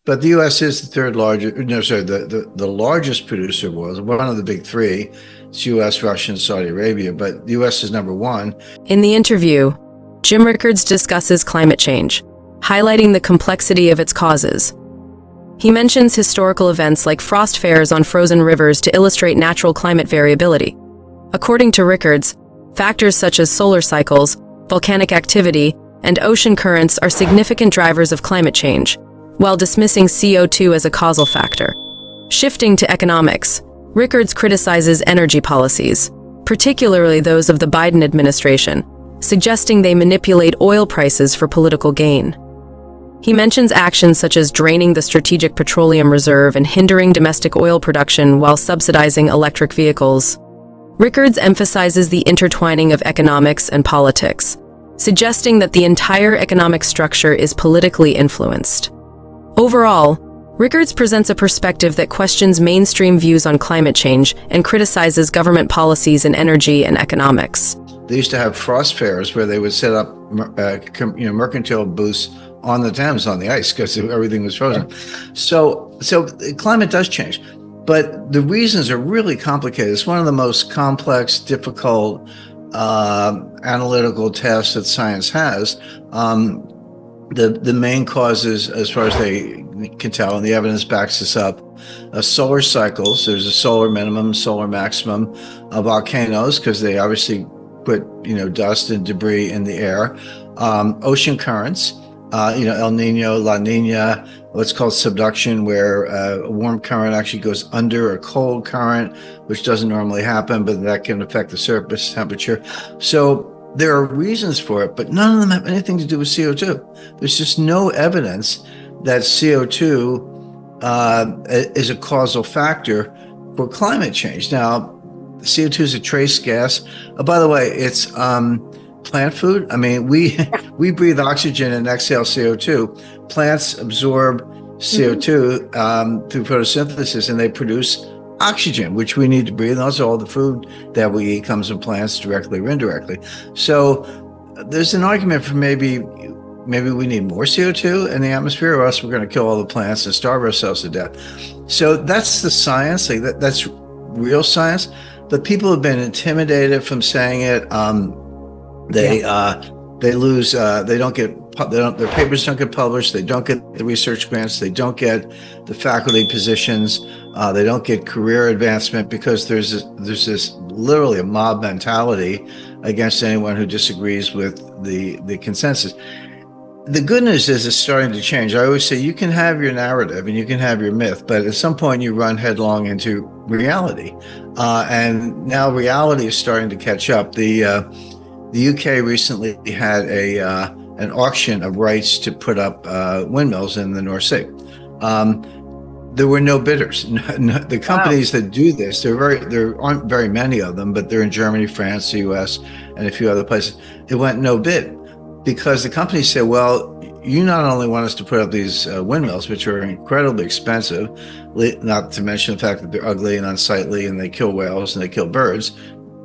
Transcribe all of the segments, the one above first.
But the U.S. is the third largest, no, sorry, the largest producer of oil. One of the big three. It's U.S., Russia, and Saudi Arabia, but the U.S. is number one. In the interview, Jim Rickards discusses climate change, highlighting the complexity of its causes. He mentions historical events like frost fares on frozen rivers to illustrate natural climate variability. According to Rickards, factors such as solar cycles, volcanic activity, and ocean currents are significant drivers of climate change, while dismissing CO2 as a causal factor. Shifting to economics, Rickards criticizes energy policies, particularly those of the Biden administration, suggesting they manipulate oil prices for political gain. He mentions actions such as draining the strategic petroleum reserve and hindering domestic oil production while subsidizing electric vehicles. Rickards emphasizes the intertwining of economics and politics, suggesting that the entire economic structure is politically influenced. Overall, Rickards presents a perspective that questions mainstream views on climate change and criticizes government policies in energy and economics. They used to have frost fares where they would set up mercantile booths on the Thames on the ice because everything was frozen. So climate does change, but the reasons are really complicated. It's one of the most complex, difficult, analytical tasks that science has. The main causes, as far as they can tell, and the evidence backs this up, solar cycles. There's a solar minimum, solar maximum of volcanoes because they obviously put dust and debris in the air. Ocean currents, El Nino, La Nina, what's called subduction, where a warm current actually goes under a cold current, which doesn't normally happen, but that can affect the surface temperature. So there are reasons for it, but none of them have anything to do with CO2. There's just no evidence that CO2 is a causal factor for climate change. Now, CO2 is a trace gas. By the way, it's plant food. I mean, we breathe oxygen and exhale CO2. Plants absorb CO2 through photosynthesis, and they produce oxygen, which we need to breathe. And also all the food that we eat comes from plants directly or indirectly. So there's an argument for maybe we need more CO2 in the atmosphere, or else we're going to kill all the plants and starve ourselves to death. So that's the science. That's real science. But people have been intimidated from saying it. They lose. Their papers don't get published. They don't get the research grants. They don't get the faculty positions. They don't get career advancement because there's this literally a mob mentality against anyone who disagrees with the consensus. The good news is it's starting to change. I always say you can have your narrative and you can have your myth, but at some point you run headlong into reality. And now reality is starting to catch up. The UK recently had an auction of rights to put up windmills in the North Sea. There were no bidders. The companies that do this, there aren't very many of them, but they're in Germany, France, the US, and a few other places. It went no bid because the companies said, well, you not only want us to put up these windmills, which are incredibly expensive, not to mention the fact that they're ugly and unsightly and they kill whales and they kill birds,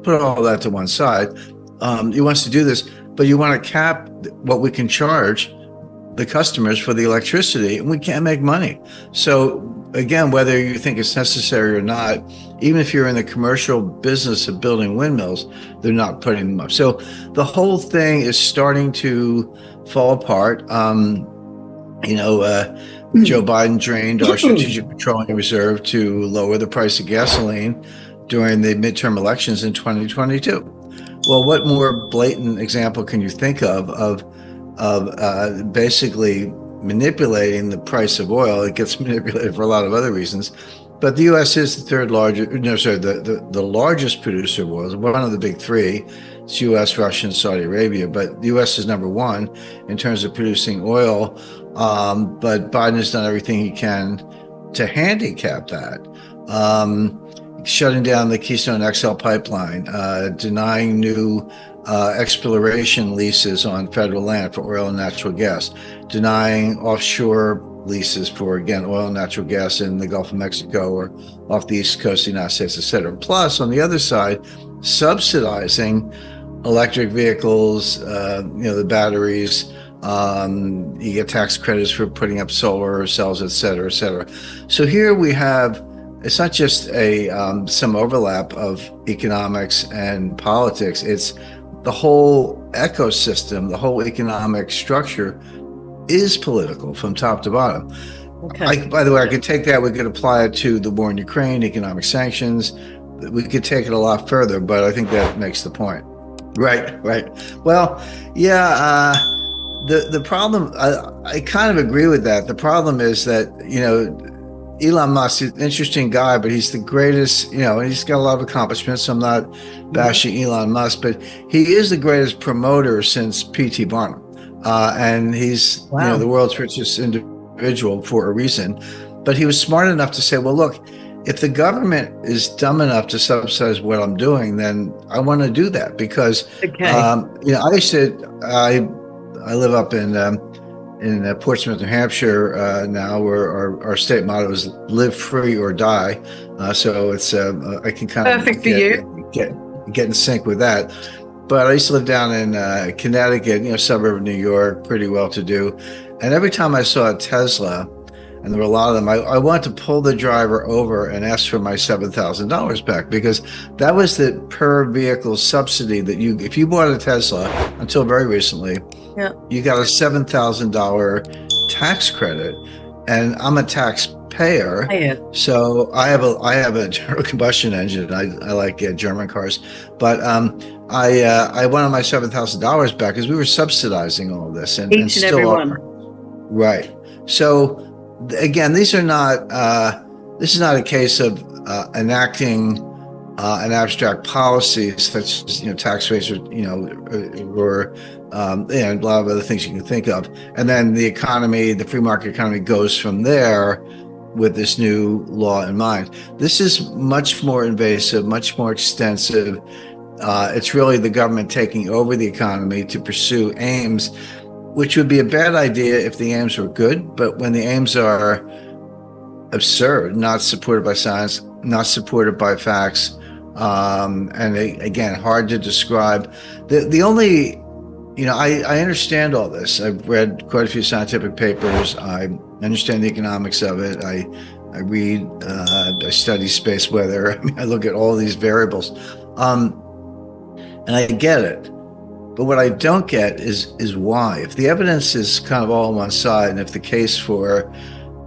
put all that to one side. You want us to do this, but you want to cap what we can charge the customers for the electricity, and we can't make money. So again, whether you think it's necessary or not, even if you're in the commercial business of building windmills, they're not putting them up. So the whole thing is starting to fall apart. Joe Biden drained our strategic petroleum reserve to lower the price of gasoline during the midterm elections in 2022. Well, what more blatant example can you think of basically manipulating the price of oil? It gets manipulated for a lot of other reasons, but the U.S. is the third largest, the largest producer of oil. One of the big three. It's U.S., Russia, and Saudi Arabia, but the U.S. is number one in terms of producing oil. But Biden has done everything he can to handicap that. Shutting down the Keystone XL pipeline, denying new exploration leases on federal land for oil and natural gas, denying offshore leases for, again, oil and natural gas in the Gulf of Mexico or off the east coast of the United States, et cetera. Plus, on the other side, subsidizing electric vehicles, the batteries, You get tax credits for putting up solar cells, et cetera, et cetera. So here we have, it's not just some overlap of economics and politics. It's the whole ecosystem, the whole economic structure is political from top to bottom. Okay. By the way, I could take that, we could apply it to the war in Ukraine, economic sanctions. We could take it a lot further, but I think that makes the point. Right. Well, yeah, the problem, I kind of agree with that. The problem is that, Elon Musk is an interesting guy, but he's the greatest, and he's got a lot of accomplishments. So I'm not bashing Elon Musk, but he is the greatest promoter since P.T. Barnum. And he's, the world's richest individual for a reason. But he was smart enough to say, well, look, if the government is dumb enough to subsidize what I'm doing, then I want to do that because, I live up in Portsmouth, New Hampshire now, where our state motto is "Live free or die." So it's I can kind of perfect for you. Get in sync with that. But I used to live down in Connecticut, suburb of New York, pretty well to do. And every time I saw a Tesla, and there were a lot of them, I wanted to pull the driver over and ask for my $7,000 back, because that was the per vehicle subsidy that if you bought a Tesla until very recently, you got a $7,000 tax credit, and I'm a taxpayer. So I have a internal combustion engine. I like German cars, but I wanted my $7,000 back because we were subsidizing all this, and each and every one. Right. So again, this is not a case of enacting an abstract policy such as tax rates or a lot of other things you can think of, and then the economy, the free market economy, goes from there with this new law in mind. This is much more invasive, much more extensive. It's really the government taking over the economy to pursue aims, which would be a bad idea if the aims were good, but when the aims are absurd, not supported by science, not supported by facts, and again, hard to describe. The only, I understand all this. I've read quite a few scientific papers. I understand the economics of it. I read, I study space weather. I look at all these variables, and I get it. But what I don't get is why. If the evidence is kind of all on one side, and if the case for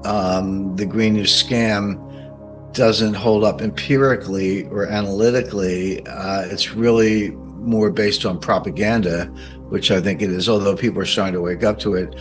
the Green New scam doesn't hold up empirically or analytically, it's really more based on propaganda, which I think it is, although people are starting to wake up to it.